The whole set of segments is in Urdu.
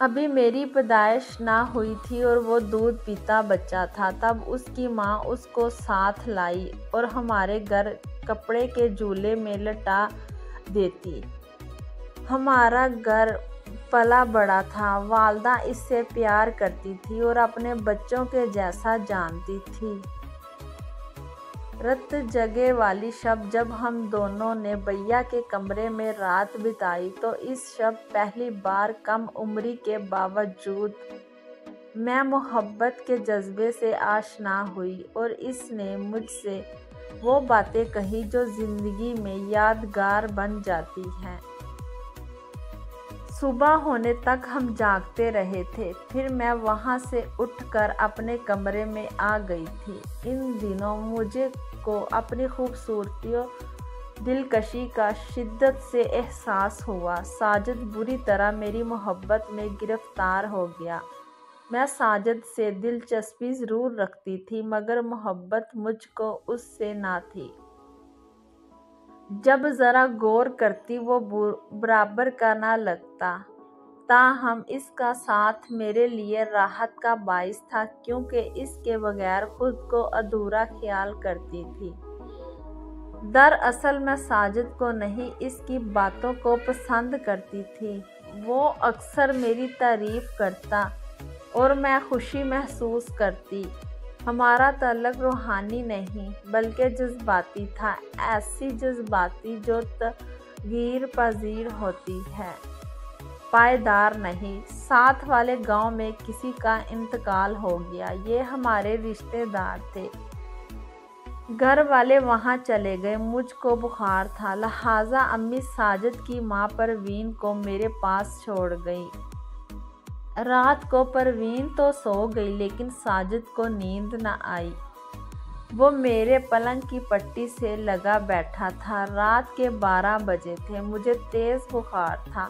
ابھی میری پیدائش نہ ہوئی تھی اور وہ دودھ پیتا بچہ تھا۔ تب اس کی ماں اس کو ساتھ لائی اور ہمارے گھر کپڑے کے جھولے میں لٹا دیتی۔ ہمارا گھر پلا بڑا تھا۔ والدہ اس سے پیار کرتی تھی اور اپنے بچوں کے جیسا جانتی تھی۔ رت جگہ والی شب جب ہم دونوں نے بھیا کے کمرے میں رات بتائی تو اس شب پہلی بار کم عمری کے باوجود میں محبت کے جذبے سے آشنا ہوئی اور اس نے مجھ سے وہ باتیں کہی جو زندگی میں یادگار بن جاتی ہیں۔ صبح ہونے تک ہم جاگتے رہے تھے، پھر میں وہاں سے اٹھ کر اپنے کمرے میں آ گئی تھی۔ ان دنوں مجھے کو اپنی خوبصورتی اور دلکشی کا شدت سے احساس ہوا۔ ساجد بری طرح میری محبت میں گرفتار ہو گیا۔ میں ساجد سے دلچسپی ضرور رکھتی تھی مگر محبت مجھ کو اس سے نہ تھی۔ جب ذرا غور کرتی وہ برابر کا نہ لگتا، تاہم اس کا ساتھ میرے لیے راحت کا باعث تھا کیونکہ اس کے بغیر خود کو ادھورا خیال کرتی تھی۔ دراصل میں ساجد کو نہیں اس کی باتوں کو پسند کرتی تھی۔ وہ اکثر میری تعریف کرتا اور میں خوشی محسوس کرتی۔ ہمارا تعلق روحانی نہیں بلکہ جذباتی تھا، ایسی جذباتی جو تغیر پذیر ہوتی ہے، پائیدار نہیں۔ ساتھ والے گاؤں میں کسی کا انتقال ہو گیا، یہ ہمارے رشتے دار تھے۔ گھر والے وہاں چلے گئے، مجھ کو بخار تھا، لہٰذا امی ساجد کی ماں پروین کو میرے پاس چھوڑ گئی۔ رات کو پروین تو سو گئی لیکن ساجد کو نیند نہ آئی۔ وہ میرے پلنگ کی پٹی سے لگا بیٹھا تھا۔ رات کے 12 بجے تھے، مجھے تیز بخار تھا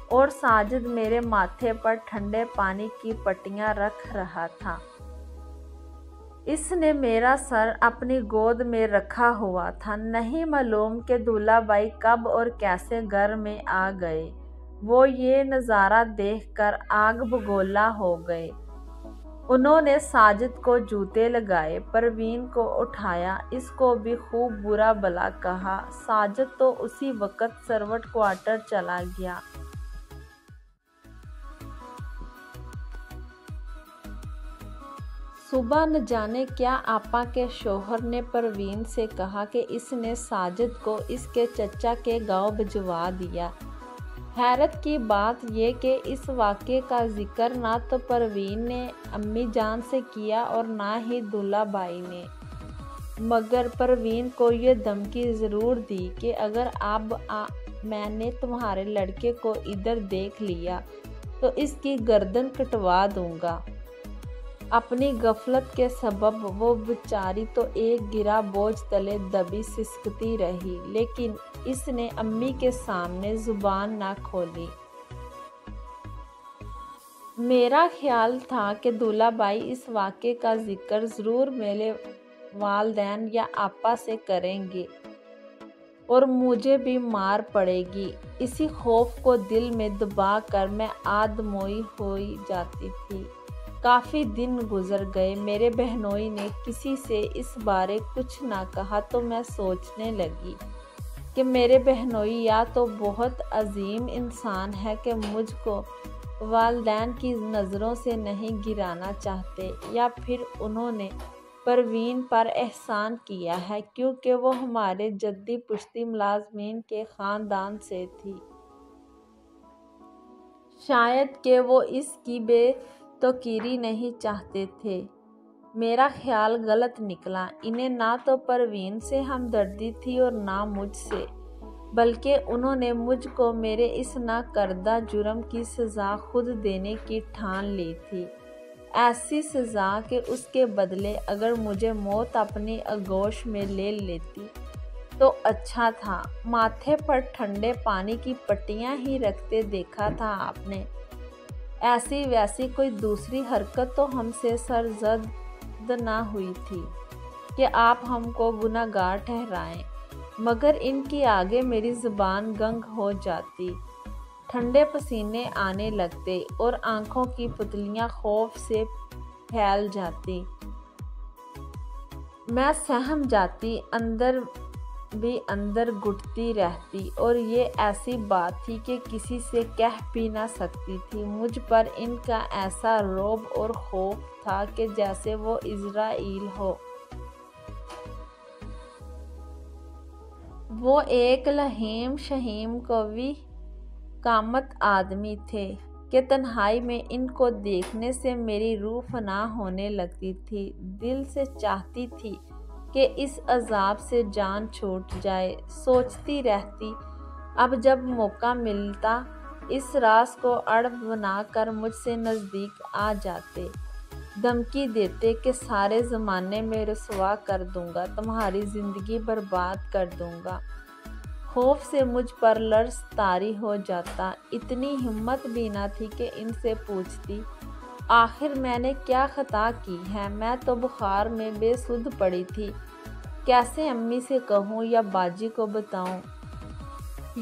اور ساجد میرے ماتھے پر ٹھنڈے پانی کی پٹیاں رکھ رہا تھا۔ اس نے میرا سر اپنی گود میں رکھا ہوا تھا۔ نہیں معلوم کہ دولہا بھائی کب اور کیسے گھر میں آ گئے۔ وہ یہ نظارہ دیکھ کر آگ بگولا ہو گئے۔ انہوں نے ساجد کو جوتے لگائے، پروین کو اٹھایا، اس کو بھی خوب برا بھلا کہا۔ ساجد تو اسی وقت سروٹ کوارٹر چلا گیا۔ صبح نہ جانے کیا آپا کے شوہر نے پروین سے کہا کہ اس نے ساجد کو اس کے چچا کے گاؤں بھجوا دیا۔ حیرت کی بات یہ کہ اس واقعے کا ذکر نہ تو پروین نے امی جان سے کیا اور نہ ہی دولہا بھائی نے، مگر پروین کو یہ دھمکی ضرور دی کہ اگر اب میں نے تمہارے لڑکے کو ادھر دیکھ لیا تو اس کی گردن کٹوا دوں گا۔ اپنی غفلت کے سبب وہ بیچاری تو ایک گرا بوجھ تلے دبی سسکتی رہی، لیکن اس نے امی کے سامنے زبان نہ کھولی۔ میرا خیال تھا کہ دولہا بھائی اس واقعے کا ذکر ضرور میرے والدین یا آپا سے کریں گے اور مجھے بھی مار پڑے گی۔ اسی خوف کو دل میں دبا کر میں آدموئی ہوئی جاتی تھی۔ کافی دن گزر گئے، میرے بہنوئی نے کسی سے اس بارے کچھ نہ کہا تو میں سوچنے لگی کہ میرے بہنوئی یا تو بہت عظیم انسان ہے کہ مجھ کو والدین کی نظروں سے نہیں گرانا چاہتے، یا پھر انہوں نے پروین پر احسان کیا ہے کیونکہ وہ ہمارے جدی پشتی ملازمین کے خاندان سے تھی۔ شاید کہ وہ اس کی بے توقیری نہیں چاہتے تھے۔ میرا خیال غلط نکلا۔ انہیں نہ تو پروین سے ہمدردی تھی اور نہ مجھ سے، بلکہ انہوں نے مجھ کو میرے اس نہ کردہ جرم کی سزا خود دینے کی ٹھان لی تھی، ایسی سزا کہ اس کے بدلے اگر مجھے موت اپنی آغوش میں لے لیتی تو اچھا تھا۔ ماتھے پر ٹھنڈے پانی کی پٹیاں ہی رکھتے دیکھا تھا آپ نے، ایسی ویسی کوئی دوسری حرکت تو ہم سے سرزد نہ ہوئی تھی کہ آپ ہم کو گنہگار ٹھہرائیں، مگر ان کی آگے میری زبان گنگ ہو جاتی۔ ٹھنڈے پسینے آنے لگتے اور آنکھوں کی پتلیاں خوف سے پھیل جاتی۔ میں سہم جاتی، اندر بھی اندر گھٹتی رہتی، اور یہ ایسی بات تھی کہ کسی سے کہہ بھی نہ سکتی تھی۔ مجھ پر ان کا ایسا رعب اور خوف تھا کہ جیسے وہ عزرائیل ہو۔ وہ ایک لئیم شہیم قوی قامت آدمی تھے کہ تنہائی میں ان کو دیکھنے سے میری روح فنا ہونے لگتی تھی۔ دل سے چاہتی تھی کہ اس عذاب سے جان چھوٹ جائے۔ سوچتی رہتی، اب جب موقع ملتا اس راز کو اڑ بنا کر مجھ سے نزدیک آ جاتے، دھمکی دیتے کہ سارے زمانے میں رسوا کر دوں گا، تمہاری زندگی برباد کر دوں گا۔ خوف سے مجھ پر لرز طاری ہو جاتا۔ اتنی ہمت بھی نہ تھی کہ ان سے پوچھتی، آخر میں نے کیا خطا کی ہے؟ میں تو بخار میں بے سدھ پڑی تھی، کیسے امی سے کہوں یا باجی کو بتاؤں؟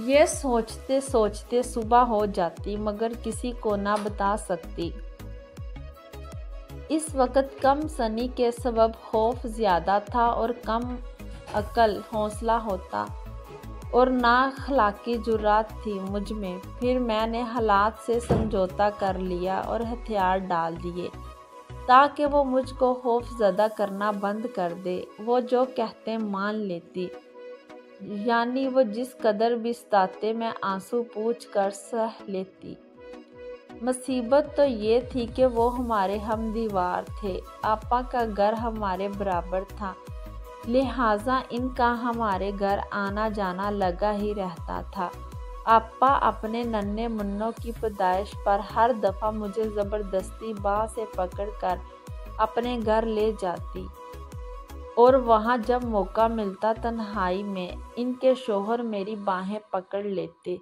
یہ سوچتے سوچتے صبح ہو جاتی، مگر کسی کو نہ بتا سکتی۔ اس وقت کم سنی کے سبب خوف زیادہ تھا اور کم عقل حوصلہ ہوتا اور نااخلاقی جرأت تھی مجھ میں۔ پھر میں نے حالات سے سمجھوتا کر لیا اور ہتھیار ڈال دیے تاکہ وہ مجھ کو خوف زدہ کرنا بند کر دے۔ وہ جو کہتے مان لیتی، یعنی وہ جس قدر بھی ستاتے میں آنسو پوچھ کر سہ لیتی۔ مصیبت تو یہ تھی کہ وہ ہمارے ہم دیوار تھے، آپا کا گھر ہمارے برابر تھا، لہٰذا ان کا ہمارے گھر آنا جانا لگا ہی رہتا تھا۔ آپا اپنے ننھے منوں کی پیدائش پر ہر دفعہ مجھے زبردستی باہ سے پکڑ کر اپنے گھر لے جاتی، اور وہاں جب موقع ملتا تنہائی میں ان کے شوہر میری باہیں پکڑ لیتے،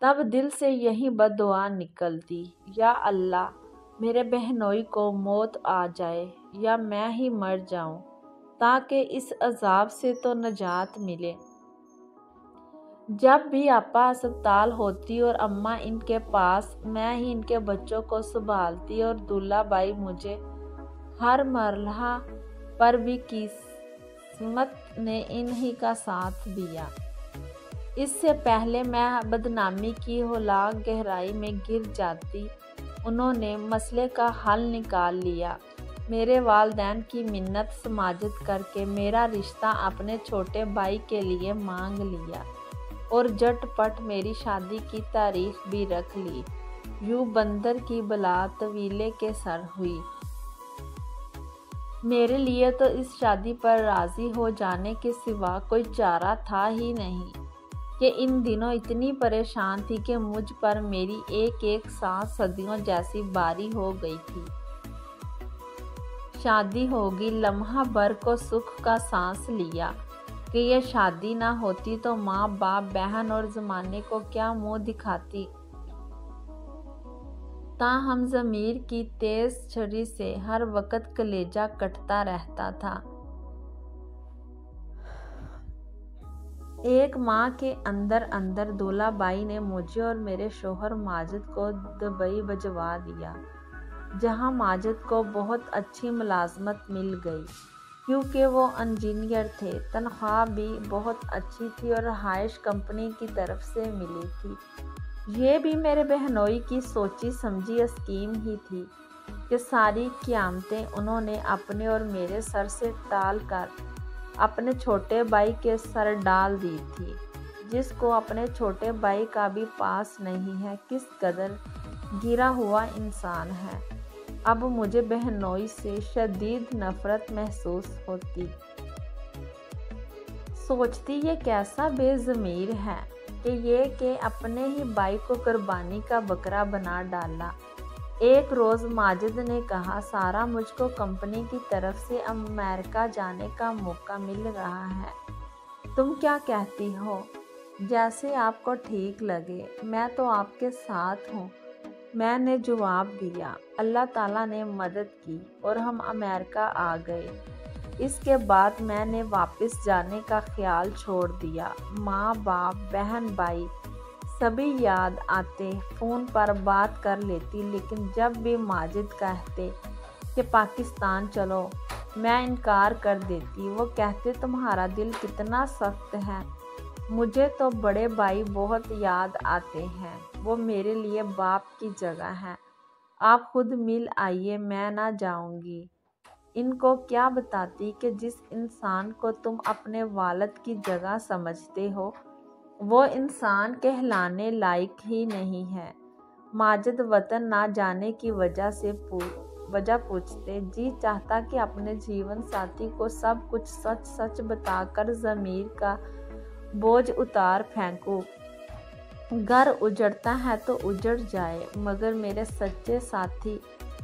تب دل سے یہی بد دعا نکلتی، یا اللہ میرے بہنوئی کو موت آ جائے یا میں ہی مر جاؤں تاکہ اس عذاب سے تو نجات ملے۔ جب بھی آپا ہسپتال ہوتی اور اماں ان کے پاس، میں ہی ان کے بچوں کو سنبھالتی، اور دلہا بائی مجھے ہر مرحلہ پر بھی قسمت نے انہی کا ساتھ دیا۔ اس سے پہلے میں بدنامی کی ہولناک گہرائی میں گر جاتی، انہوں نے مسئلے کا حل نکال لیا۔ میرے والدین کی منت سماجت کر کے میرا رشتہ اپنے چھوٹے بھائی کے لیے مانگ لیا، اور جھٹ پٹ میری شادی کی تاریخ بھی رکھ لی۔ یوں بندر کی بلا طویلے کے سر ہوئی۔ میرے لیے تو اس شادی پر راضی ہو جانے کے سوا کوئی چارہ تھا ہی نہیں کہ ان دنوں اتنی پریشان تھی کہ مجھ پر میری ایک ایک سانس صدیوں جیسی باری ہو گئی تھی۔ شادی ہوگی، لمحہ بھر کو سکھ کا سانس لیا کہ یہ شادی نہ ہوتی تو ماں باپ بہن اور زمانے کو کیا منہ دکھاتی۔ تاہم ضمیر کی تیز چھری سے ہر وقت کلیجہ کٹتا رہتا تھا۔ ایک ماہ کے اندر اندر دولہا بائی نے مجھے اور میرے شوہر ماجد کو دبئی بھجوا دیا، جہاں ماجد کو بہت اچھی ملازمت مل گئی کیونکہ وہ انجینئر تھے۔ تنخواہ بھی بہت اچھی تھی اور رہائش کمپنی کی طرف سے ملی تھی۔ یہ بھی میرے بہنوئی کی سوچی سمجھی اسکیم ہی تھی کہ ساری قیامتیں انہوں نے اپنے اور میرے سر سے ٹال کر اپنے چھوٹے بھائی کے سر ڈال دی تھی، جس کو اپنے چھوٹے بھائی کا بھی پاس نہیں ہے۔ کس قدر گرا ہوا انسان ہے۔ اب مجھے بہنوئی سے شدید نفرت محسوس ہوتی۔ سوچتی یہ کیسا بے ضمیر ہے کہ اپنے ہی بھائی کو قربانی کا بکرا بنا ڈالا۔ ایک روز ماجد نے کہا، سارا مجھ کو کمپنی کی طرف سے امریکہ جانے کا موقع مل رہا ہے، تم کیا کہتی ہو؟ جیسے آپ کو ٹھیک لگے، میں تو آپ کے ساتھ ہوں۔ میں نے جواب دیا۔ اللہ تعالیٰ نے مدد کی اور ہم امریکہ آ گئے۔ اس کے بعد میں نے واپس جانے کا خیال چھوڑ دیا۔ ماں باپ بہن بھائی سبھی یاد آتے، فون پر بات کر لیتی، لیکن جب بھی ماجد کہتے کہ پاکستان چلو میں انکار کر دیتی۔ وہ کہتے تمہارا دل کتنا سخت ہے۔ مجھے تو بڑے بھائی بہت یاد آتے ہیں، وہ میرے لیے باپ کی جگہ ہیں۔ آپ خود مل آئیے، میں نہ جاؤں گی۔ ان کو کیا بتاتی کہ جس انسان کو تم اپنے والد کی جگہ سمجھتے ہو وہ انسان کہلانے لائق ہی نہیں ہے۔ ماجد وطن نہ جانے کی وجہ پوچھتے، جی چاہتا کہ اپنے جیون ساتھی کو سب کچھ سچ سچ بتا کر ضمیر کا بوجھ اتار پھینکوں۔ گھر اجڑتا ہے تو اجڑ جائے، مگر میرے سچے ساتھی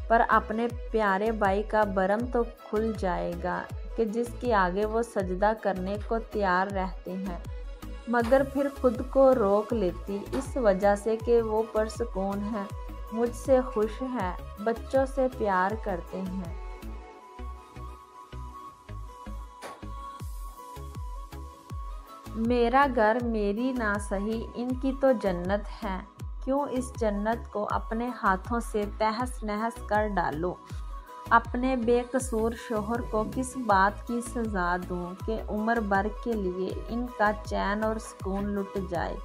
پر اپنے پیارے بھائی کا برم تو کھل جائے گا کہ جس کے آگے وہ سجدہ کرنے کو تیار رہتے ہیں۔ مگر پھر خود کو روک لیتی، اس وجہ سے کہ وہ پرسکون ہے، مجھ سے خوش ہے، بچوں سے پیار کرتے ہیں۔ میرا گھر میری نہ سہی، ان کی تو جنت ہے، کیوں اس جنت کو اپنے ہاتھوں سے تہس نہس کر ڈالوں؟ اپنے بے قصور شوہر کو کس بات کی سزا دوں کہ عمر بھر کے لیے ان کا چین اور سکون لٹ جائے،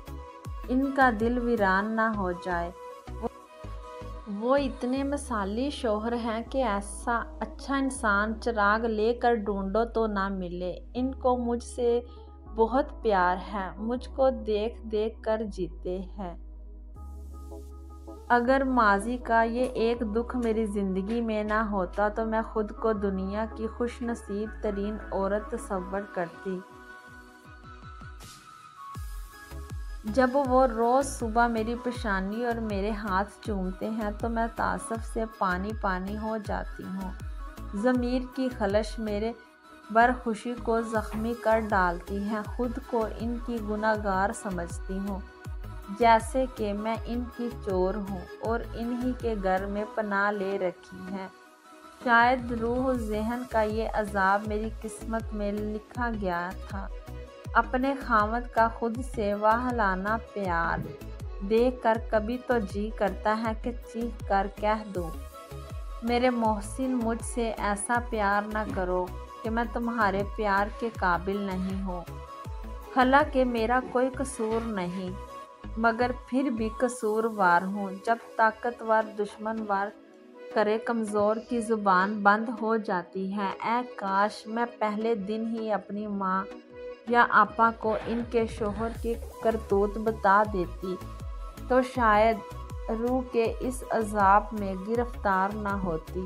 ان کا دل ویران نہ ہو جائے۔ وہ اتنے مثالی شوہر ہیں کہ ایسا اچھا انسان چراغ لے کر ڈھونڈو تو نہ ملے۔ ان کو مجھ سے بہت پیار ہے، مجھ کو دیکھ دیکھ کر جیتے ہیں۔ اگر ماضی کا یہ ایک دکھ میری زندگی میں نہ ہوتا تو میں خود کو دنیا کی خوش نصیب ترین عورت تصور کرتی۔ جب وہ روز صبح میری پیشانی اور میرے ہاتھ چومتے ہیں تو میں تعصب سے پانی پانی ہو جاتی ہوں۔ ضمیر کی خلش میرے برخوشی کو زخمی کر ڈالتی ہے، خود کو ان کی گنہگار سمجھتی ہوں، جیسے کہ میں ان کی چور ہوں اور انہی کے گھر میں پناہ لے رکھی ہے۔ شاید روح و ذہن کا یہ عذاب میری قسمت میں لکھا گیا تھا۔ اپنے خاوند کا خود سے وہلانا پیار دیکھ کر کبھی تو جی کرتا ہے کہ چیخ کر کہہ دوں، میرے محسن مجھ سے ایسا پیار نہ کرو کہ میں تمہارے پیار کے قابل نہیں ہوں۔ حالانکہ میرا کوئی قصور نہیں، مگر پھر بھی قصوروار ہوں۔ جب طاقتور دشمن وار کرے کمزور کی زبان بند ہو جاتی ہے۔ اے کاش میں پہلے دن ہی اپنی ماں یا آپا کو ان کے شوہر کی کرتوت بتا دیتی تو شاید روح کے اس عذاب میں گرفتار نہ ہوتی۔